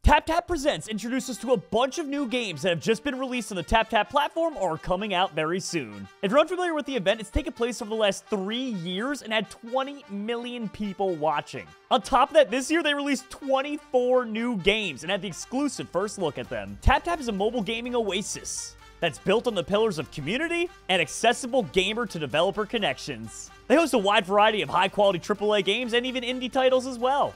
TapTap Presents introduces us to a bunch of new games that have just been released on the TapTap platform or are coming out very soon. If you're unfamiliar with the event, it's taken place over the last 3 years and had 20 million people watching. On top of that, this year they released 24 new games and had the exclusive first look at them. TapTap is a mobile gaming oasis that's built on the pillars of community and accessible gamer-to-developer connections. They host a wide variety of high-quality AAA games and even indie titles as well,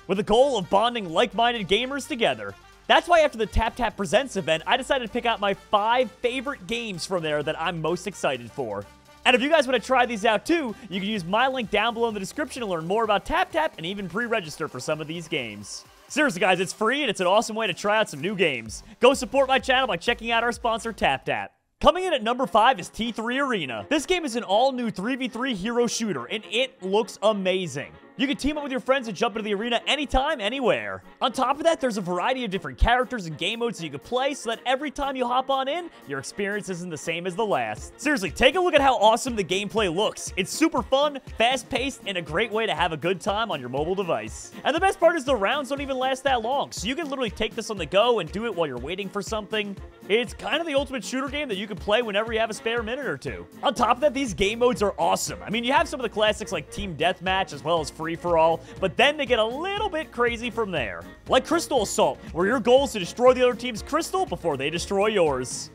with the goal of bonding like-minded gamers together. That's why after the TapTap Presents event, I decided to pick out my 5 favorite games from there that I'm most excited for. And if you guys want to try these out too, you can use my link down below in the description to learn more about TapTap and even pre-register for some of these games. Seriously guys, it's free and it's an awesome way to try out some new games. Go support my channel by checking out our sponsor TapTap. Coming in at number 5 is T3 Arena. This game is an all-new 3v3 hero shooter, and it looks amazing. You can team up with your friends and jump into the arena anytime, anywhere. On top of that, there's a variety of different characters and game modes that you can play so that every time you hop on in, your experience isn't the same as the last. Seriously, take a look at how awesome the gameplay looks. It's super fun, fast-paced, and a great way to have a good time on your mobile device. And the best part is the rounds don't even last that long, so you can literally take this on the go and do it while you're waiting for something. It's kind of the ultimate shooter game that you can play whenever you have a spare minute or two. On top of that, these game modes are awesome. I mean, you have some of the classics like Team Deathmatch as well as Free-for-All, but then they get a little bit crazy from there. Like Crystal Assault, where your goal is to destroy the other team's crystal before they destroy yours.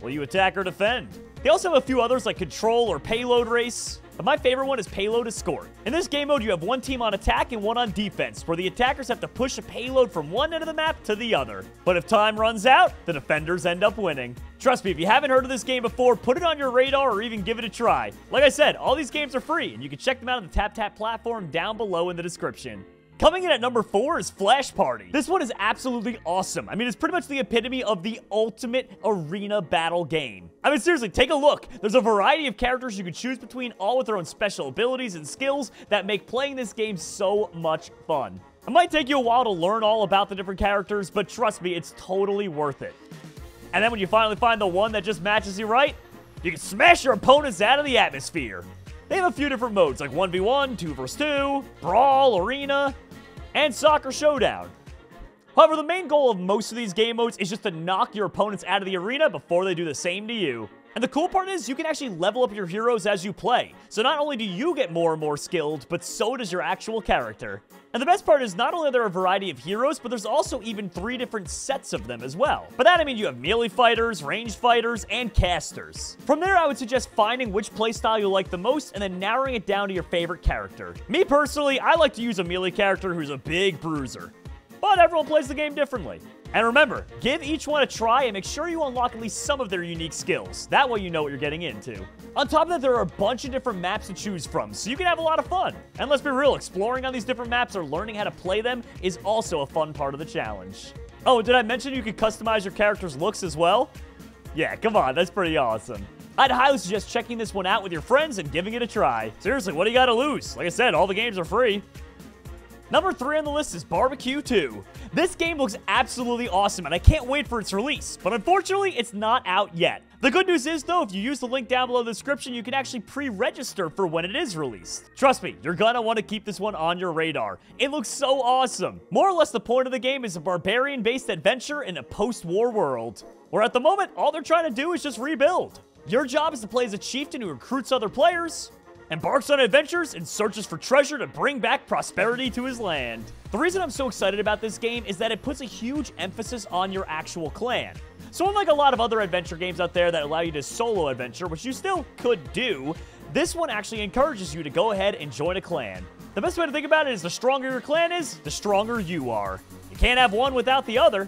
Will you attack or defend? They also have a few others like Control or Payload Race, but my favorite one is Payload Escort. In this game mode, you have one team on attack and one on defense, where the attackers have to push a payload from one end of the map to the other. But if time runs out, the defenders end up winning. Trust me, if you haven't heard of this game before, put it on your radar or even give it a try. Like I said, all these games are free, and you can check them out on the TapTap platform down below in the description. Coming in at number 4 is Flash Party. This one is absolutely awesome. I mean, it's pretty much the epitome of the ultimate arena battle game. I mean, seriously, take a look. There's a variety of characters you can choose between, all with their own special abilities and skills that make playing this game so much fun. It might take you a while to learn all about the different characters, but trust me, it's totally worth it. And then when you finally find the one that just matches you right, you can smash your opponents out of the atmosphere. They have a few different modes, like 1v1, 2v2, Brawl, Arena, and Soccer Showdown. However, the main goal of most of these game modes is just to knock your opponents out of the arena before they do the same to you. And the cool part is you can actually level up your heroes as you play. So not only do you get more and more skilled, but so does your actual character. And the best part is not only are there a variety of heroes, but there's also even 3 different sets of them as well. By that I mean you have melee fighters, ranged fighters, and casters. From there, I would suggest finding which playstyle you like the most and then narrowing it down to your favorite character. Me personally, I like to use a melee character who's a big bruiser, but everyone plays the game differently. And remember, give each one a try and make sure you unlock at least some of their unique skills. That way you know what you're getting into. On top of that, there are a bunch of different maps to choose from, so you can have a lot of fun. And let's be real, exploring on these different maps or learning how to play them is also a fun part of the challenge. Oh, did I mention you could customize your character's looks as well? Yeah, come on, that's pretty awesome. I'd highly suggest checking this one out with your friends and giving it a try. Seriously, what do you got to lose? Like I said, all the games are free. Number 3 on the list is Barbecue 2. This game looks absolutely awesome, and I can't wait for its release, but unfortunately, it's not out yet. The good news is, though, if you use the link down below in the description, you can actually pre-register for when it is released. Trust me, you're gonna want to keep this one on your radar. It looks so awesome. More or less, the point of the game is a barbarian-based adventure in a post-war world, where at the moment, all they're trying to do is just rebuild. Your job is to play as a chieftain who recruits other players, embarks on adventures, and searches for treasure to bring back prosperity to his land. The reason I'm so excited about this game is that it puts a huge emphasis on your actual clan. So unlike a lot of other adventure games out there that allow you to solo adventure, which you still could do, this one actually encourages you to go ahead and join a clan. The best way to think about it is the stronger your clan is, the stronger you are. You can't have one without the other.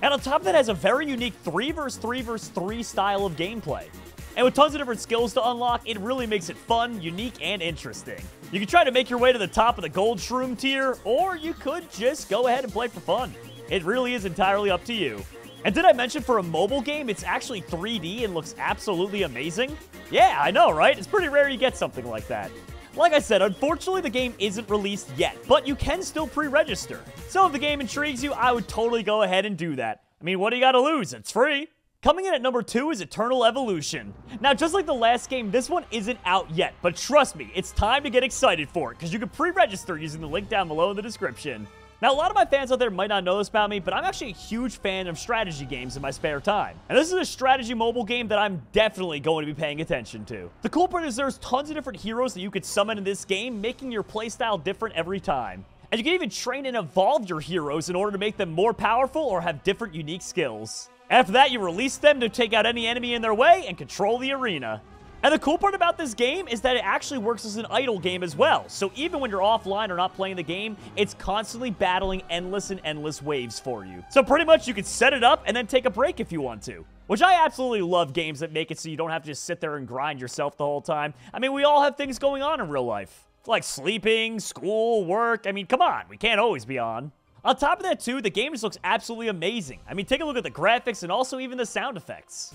And on top of that, it has a very unique 3 vs 3 vs 3 style of gameplay. And with tons of different skills to unlock, it really makes it fun, unique, and interesting. You can try to make your way to the top of the gold shroom tier, or you could just go ahead and play for fun. It really is entirely up to you. And did I mention for a mobile game, it's actually 3D and looks absolutely amazing? Yeah, I know, right? It's pretty rare you get something like that. Like I said, unfortunately the game isn't released yet, but you can still pre-register. So if the game intrigues you, I would totally go ahead and do that. I mean, what do you gotta lose? It's free. Coming in at number 2 is Eternal Evolution. Now, just like the last game, this one isn't out yet, but trust me, it's time to get excited for it, because you can pre-register using the link down below in the description. Now, a lot of my fans out there might not know this about me, but I'm actually a huge fan of strategy games in my spare time. And this is a strategy mobile game that I'm definitely going to be paying attention to. The cool part is there's tons of different heroes that you could summon in this game, making your playstyle different every time. And you can even train and evolve your heroes in order to make them more powerful or have different unique skills. After that, you release them to take out any enemy in their way and control the arena. And the cool part about this game is that it actually works as an idle game as well. So even when you're offline or not playing the game, it's constantly battling endless and endless waves for you. So pretty much you can set it up and then take a break if you want to. Which I absolutely love games that make it so you don't have to just sit there and grind yourself the whole time. I mean, we all have things going on in real life. Like sleeping, school, work. I mean, come on, we can't always be on. On top of that too, the game just looks absolutely amazing. I mean, take a look at the graphics and also even the sound effects.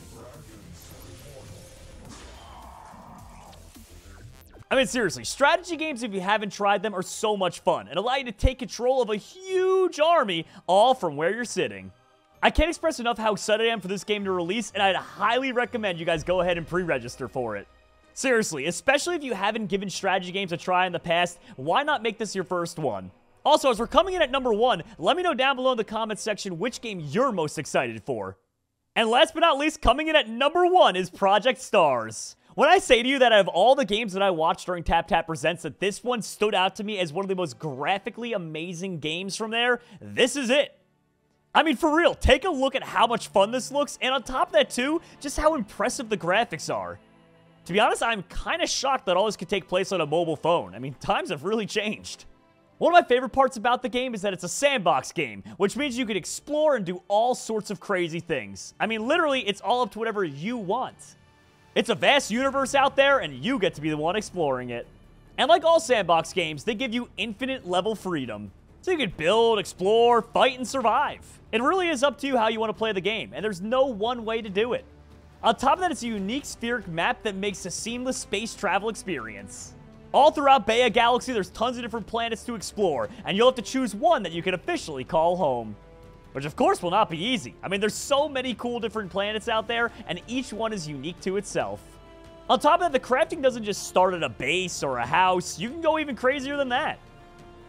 I mean, seriously, strategy games, if you haven't tried them, are so much fun and allow you to take control of a huge army, all from where you're sitting. I can't express enough how excited I am for this game to release, and I'd highly recommend you guys go ahead and pre-register for it. Seriously, especially if you haven't given strategy games a try in the past, why not make this your first one? Also, as we're coming in at number 1, let me know down below in the comments section which game you're most excited for. And last but not least, coming in at number 1 is Project Stars. When I say to you that out of all the games that I watched during Tap Tap Presents, that this one stood out to me as one of the most graphically amazing games from there, this is it. I mean, for real, take a look at how much fun this looks, and on top of that too, just how impressive the graphics are. To be honest, I'm kind of shocked that all this could take place on a mobile phone. I mean, times have really changed. One of my favorite parts about the game is that it's a sandbox game, which means you can explore and do all sorts of crazy things. I mean, literally, it's all up to whatever you want. It's a vast universe out there, and you get to be the one exploring it. And like all sandbox games, they give you infinite level freedom. So you can build, explore, fight, and survive. It really is up to you how you want to play the game, and there's no one way to do it. On top of that, it's a unique spheric map that makes a seamless space travel experience. All throughout Baya Galaxy, there's tons of different planets to explore, and you'll have to choose one that you can officially call home. Which, of course, will not be easy. I mean, there's so many cool different planets out there, and each one is unique to itself. On top of that, the crafting doesn't just start at a base or a house. You can go even crazier than that.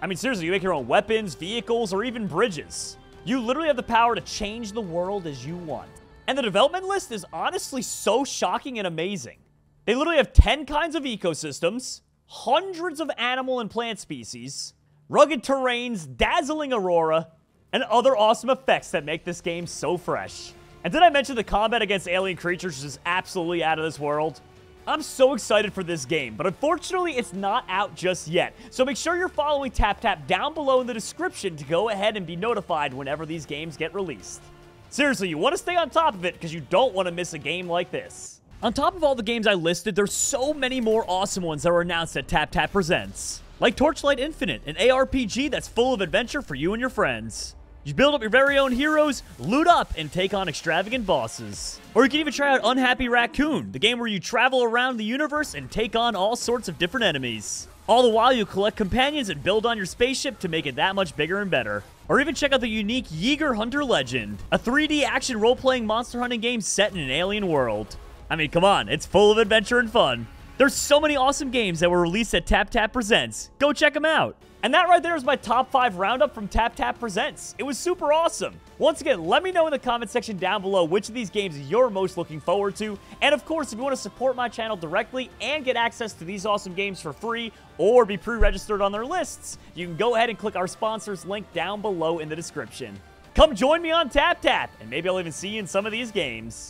I mean, seriously, you make your own weapons, vehicles, or even bridges. You literally have the power to change the world as you want. And the development list is honestly so shocking and amazing. They literally have 10 kinds of ecosystems, hundreds of animal and plant species, rugged terrains, dazzling aurora, and other awesome effects that make this game so fresh. And did I mention the combat against alien creatures is just absolutely out of this world? I'm so excited for this game, but unfortunately, it's not out just yet. So make sure you're following Tap Tap down below in the description to go ahead and be notified whenever these games get released. Seriously, you want to stay on top of it because you don't want to miss a game like this. On top of all the games I listed, there's so many more awesome ones that were announced at Tap Tap Presents. Like Torchlight Infinite, an ARPG that's full of adventure for you and your friends. You build up your very own heroes, loot up, and take on extravagant bosses. Or you can even try out Unhappy Raccoon, the game where you travel around the universe and take on all sorts of different enemies. All the while, you collect companions and build on your spaceship to make it that much bigger and better. Or even check out the unique Yeager Hunter Legend, a 3D action role-playing monster hunting game set in an alien world. I mean, come on, it's full of adventure and fun. There's so many awesome games that were released at Tap Tap Presents. Go check them out. And that right there is my top 5 roundup from Tap Tap Presents. It was super awesome. Once again, let me know in the comment section down below which of these games you're most looking forward to. And of course, if you want to support my channel directly and get access to these awesome games for free or be pre-registered on their lists, you can go ahead and click our sponsors link down below in the description. Come join me on Tap Tap, and maybe I'll even see you in some of these games.